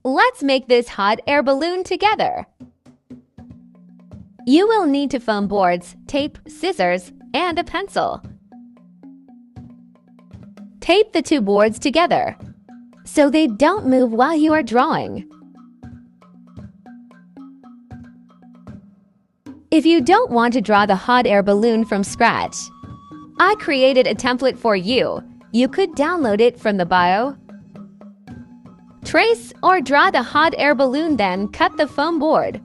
Let's make this hot air balloon together. You will need to foam boards, tape, scissors, and a pencil. Tape the two boards together so they don't move while you are drawing. If you don't want to draw the hot air balloon from scratch, I created a template for you. You could download it from the bio. Trace or draw the hot air balloon, then cut the foam board.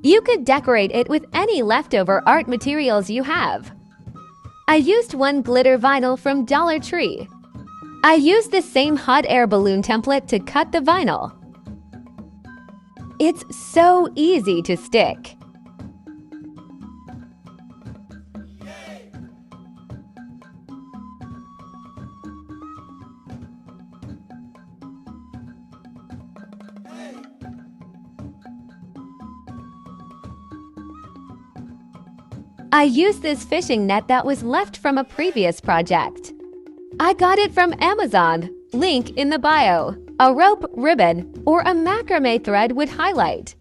You could decorate it with any leftover art materials you have. I used one glitter vinyl from Dollar Tree. I used the same hot air balloon template to cut the vinyl. It's so easy to stick. I used this fishing net that was left from a previous project. I got it from Amazon, link in the bio. A rope, ribbon, or a macrame thread would highlight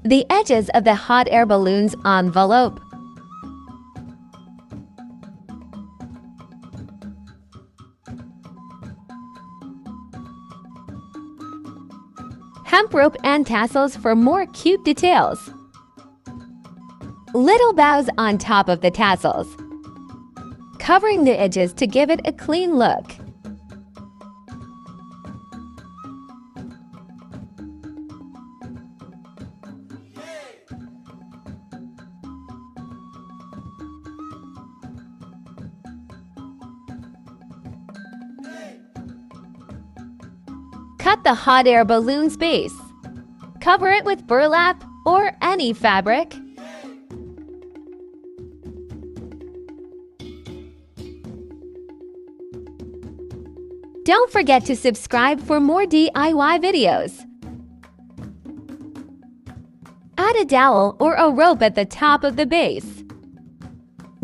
the edges of the hot air balloon's envelope. Hemp rope and tassels for more cute details. Little bows on top of the tassels, covering the edges to give it a clean look. Cut the hot air balloon's base. Cover it with burlap or any fabric. Don't forget to subscribe for more DIY videos. Add a dowel or a rope at the top of the base.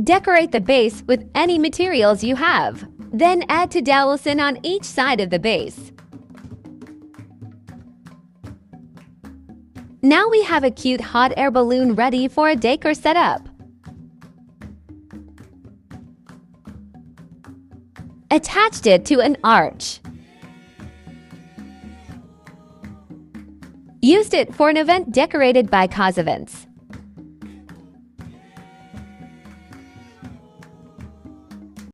Decorate the base with any materials you have. Then add to dowelson on each side of the base. Now we have a cute hot air balloon ready for a decor setup. Attached it to an arch. Used it for an event decorated by Cause Events.